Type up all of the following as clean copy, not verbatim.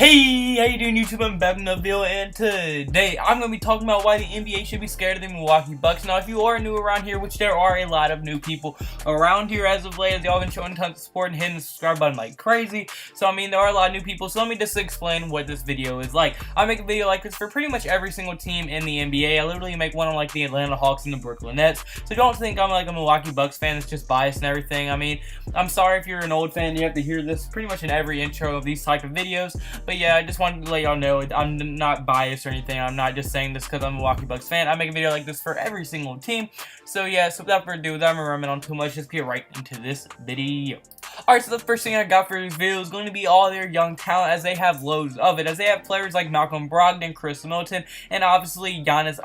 Hey, how you doing YouTube? I'm back in the video, and today I'm going to be talking about why the NBA should be scared of the Milwaukee Bucks. Now, if you are new around here, which there are a lot of new people around here as of late, as y'all been showing tons of support and hitting the subscribe button like crazy. So, I mean, there are a lot of new people, so let me just explain what this video is like. I make a video like this for pretty much every single team in the NBA. I literally make one on, like, the Atlanta Hawks and the Brooklyn Nets. So don't think I'm, like, a Milwaukee Bucks fan that's just biased and everything. I mean, I'm sorry if you're an old fan, you have to hear this pretty much in every intro of these type of videos. But yeah, I just wanted to let y'all know I'm not biased or anything. I'm not just saying this because I'm a Milwaukee Bucks fan. I make a video like this for every single team. So yeah, so without further ado, without me rambling on too much, let's get right into this video. Alright, so the first thing I got for this video is going to be all their young talent, as they have loads of it. As they have players like Malcolm Brogdon, Chris Middleton, and obviously Giannis.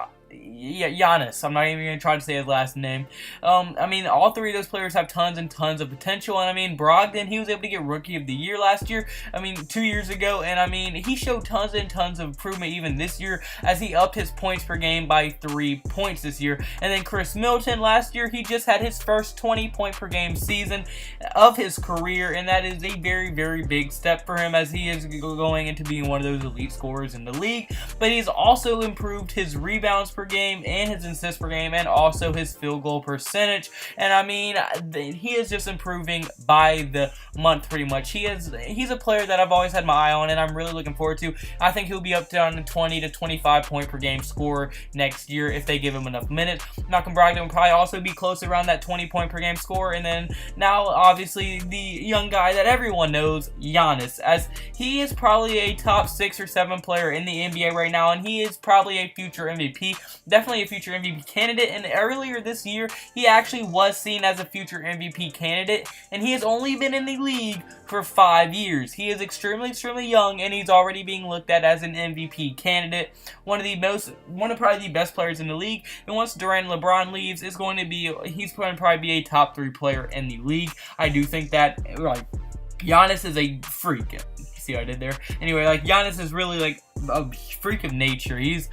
I'm not even going to try to say his last name. I mean, all three of those players have tons and tons of potential, and I mean, Brogdon, he was able to get Rookie of the Year last year, 2 years ago, and I mean, he showed tons and tons of improvement even this year, as he upped his points per game by 3 points this year. And then Chris Middleton, last year, he just had his first 20-point per game season of his career, and that is a very, very big step for him, as he is going into being one of those elite scorers in the league. But he's also improved his rebounds per game and his assists per game, and also his field goal percentage. And I mean, he is just improving by the month pretty much. He's a player that I've always had my eye on, and I'm really looking forward to. I think he'll be up down to 20 to 25 point per game scorer next year if they give him enough minutes. Malcolm Brogdon will probably also be close around that 20 point per game scorer. And then now obviously the young guy that everyone knows, Giannis, as he is probably a top 6 or 7 player in the NBA right now, and he is probably a future MVP. Definitely a future MVP candidate, and earlier this year he actually was seen as a future MVP candidate, and he has only been in the league for 5 years. He is extremely young, and he's already being looked at as an MVP candidate. One of probably the best players in the league, and once Durant and LeBron leaves, he's going to probably be a top 3 player in the league. I do think that, like, Giannis is a freak. See what I did there? Anyway, like, Giannis is really like a freak of nature. He's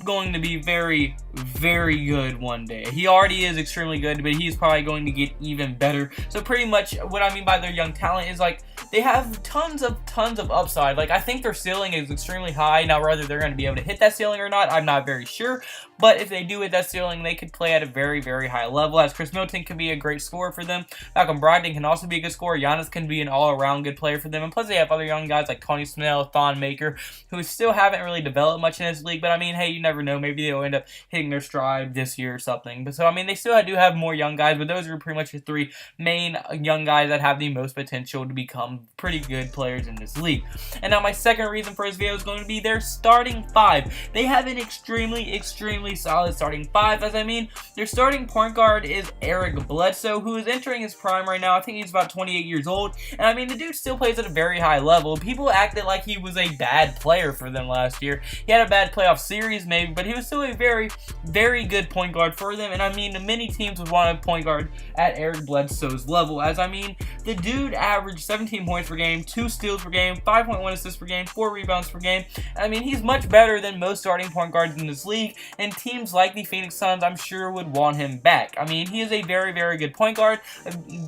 going to be very, very good one day. He already is extremely good, but he's probably going to get even better. So pretty much what I mean by their young talent is, like, they have tons of upside. Like, I think their ceiling is extremely high. Now, whether they're going to be able to hit that ceiling or not, I'm not very sure. But if they do hit that ceiling, they could play at a very, very high level, as Chris Middleton can be a great scorer for them. Malcolm Brogdon can also be a good scorer. Giannis can be an all-around good player for them. And plus, they have other young guys like Tony Snell, Thon Maker, who still haven't really developed much in this league. But I mean, hey, you never know. Maybe they'll end up hitting their stride this year or something. But so, I mean, they still do have more young guys, but those are pretty much the 3 main young guys that have the most potential to become pretty good players in this league. And now my second reason for this video is going to be their starting 5. They have an extremely solid starting 5, as I mean, their starting point guard is Eric Bledsoe, who is entering his prime right now. I think he's about 28 years old, and I mean, the dude still plays at a very high level. People acted like he was a bad player for them last year. He had a bad playoff series maybe, but he was still a very, very good point guard for them. And I mean, many teams would want a point guard at Eric Bledsoe's level, as I mean, the dude averaged 17 points per game, 2 steals per game, 5.1 assists per game, 4 rebounds per game. I mean, he's much better than most starting point guards in this league, and teams like the Phoenix Suns, I'm sure, would want him back. I mean, he is a very, very good point guard,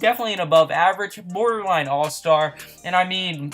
definitely an above average, borderline all-star, and I mean,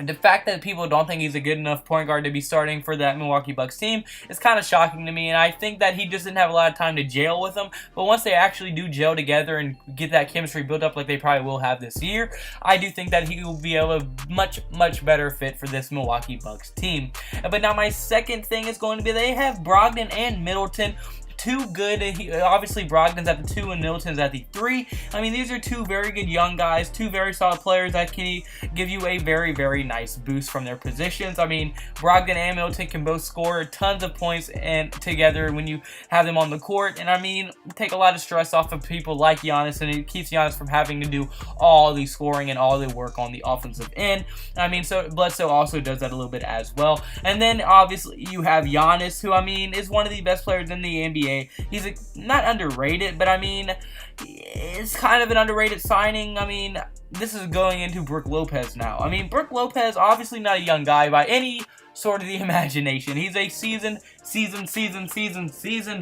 the fact that people don't think he's a good enough point guard to be starting for that Milwaukee Bucks team is kind of shocking to me, and I think that he just didn't have a lot of time to gel with them. But once they actually do gel together and get that chemistry built up like they probably will have this year, I do think that he will be a much better fit for this Milwaukee Bucks team. But now my second thing is going to be they have Brogdon and Middleton. 2 good, obviously Brogdon's at the 2 and Middleton's at the 3. I mean, these are 2 very good young guys, 2 very solid players that can give you a very, very nice boost from their positions. I mean, Brogdon and Middleton can both score tons of points and together when you have them on the court, and I mean, take a lot of stress off of people like Giannis, and it keeps Giannis from having to do all the scoring and all the work on the offensive end. I mean, so Bledsoe also does that a little bit as well. And then obviously you have Giannis, who I mean is one of the best players in the NBA. He's not underrated, but I mean, it's kind of an underrated signing. I mean, this is going into Brook Lopez now. I mean, Brook Lopez, obviously not a young guy by any sort of the imagination. He's a seasoned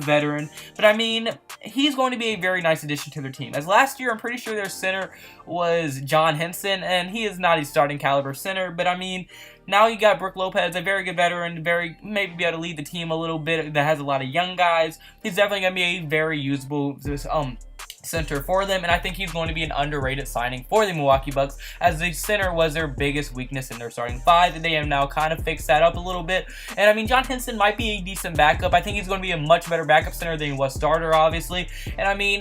veteran. But I mean, he's going to be a very nice addition to their team. As last year, I'm pretty sure their center was John Henson, and he is not a starting caliber center. But I mean, Now you got Brook Lopez, a very good veteran, maybe be able to lead the team a little bit, that has a lot of young guys. He's definitely going to be a very usable center for them, and I think he's going to be an underrated signing for the Milwaukee Bucks, as the center was their biggest weakness in their starting five, and they have now kind of fixed that up a little bit. And I mean, John Henson might be a decent backup. I think he's going to be a much better backup center than he was starter, obviously. And I mean,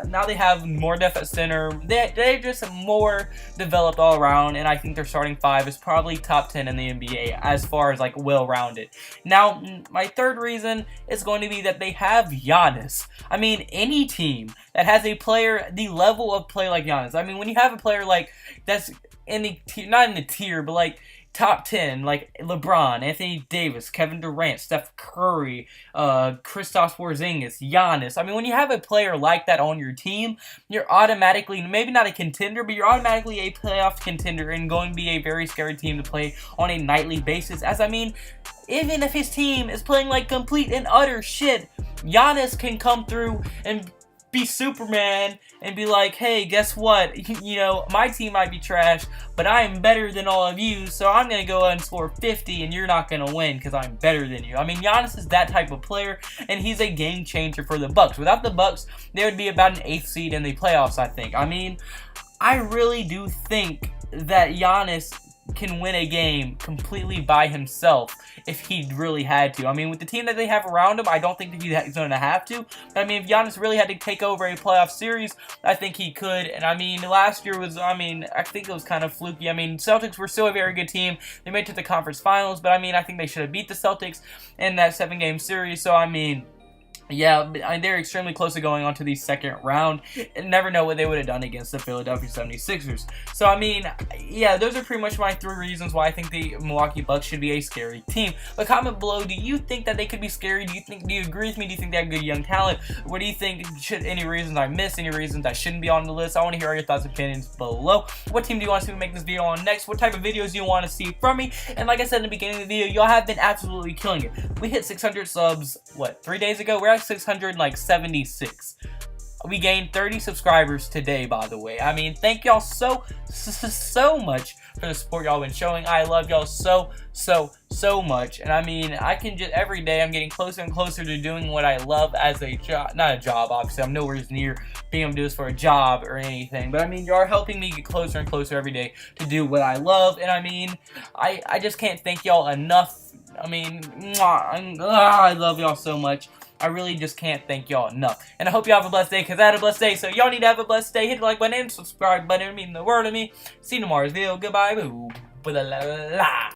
now they have more depth at center. They're just more developed all around, and I think their starting five is probably top 10 in the NBA as far as like well-rounded. Now, my third reason is going to be that they have Giannis. I mean, any team that has a player, the level of play like Giannis. I mean, when you have a player like that's in the tier, not in the tier, but like top 10, like LeBron, Anthony Davis, Kevin Durant, Steph Curry, Kristaps Porzingis, Giannis. I mean, when you have a player like that on your team, you're automatically, maybe not a contender, but you're automatically a playoff contender and going to be a very scary team to play on a nightly basis. As I mean, even if his team is playing like complete and utter shit, Giannis can come through and be Superman and be like, hey, guess what? You know, my team might be trash, but I am better than all of you, so I'm going to go ahead and score 50 and you're not going to win because I'm better than you. I mean, Giannis is that type of player, and he's a game changer for the Bucks. Without the Bucks, they would be about an 8th seed in the playoffs, I think. I mean, I really do think that Giannis can win a game completely by himself if he really had to. I mean, with the team that they have around him, I don't think that he's going to have to. But I mean, if Giannis really had to take over a playoff series, I think he could. And I mean, last year was, I think it was kind of fluky. I mean, Celtics were still a very good team. They made it to the conference finals, but I mean, I think they should have beat the Celtics in that 7-game series. So I mean, yeah, they're extremely close to going on to the second round, and never know what they would have done against the Philadelphia 76ers. So, I mean, yeah, those are pretty much my 3 reasons why I think the Milwaukee Bucks should be a scary team. But comment below, do you think that they could be scary? Do you agree with me? Do you think they have good young talent? What do you think? Any reasons I missed? Any reasons I shouldn't be on the list? I want to hear all your thoughts and opinions below. What team do you want to see me make this video on next? What type of videos do you want to see from me? And like I said in the beginning of the video, y'all have been absolutely killing it. We hit 600 subs, what, 3 days ago? We're at 676. We gained 30 subscribers today, by the way. I mean, thank y'all so much for the support y'all been showing. I love y'all so much. And I mean, I can just, every day I'm getting closer and closer to doing what I love as a job. Not a job, obviously. I'm nowhere near being able to do this for a job or anything. But I mean, y'all are helping me get closer and closer every day to do what I love. And I mean, I just can't thank y'all enough. I mean, I love y'all so much. I really just can't thank y'all enough. And I hope y'all have a blessed day, because I had a blessed day. So y'all need to have a blessed day. Hit the like button and subscribe button. It means the world to me. See you tomorrow's video. Goodbye. Boo. Blah, blah, blah.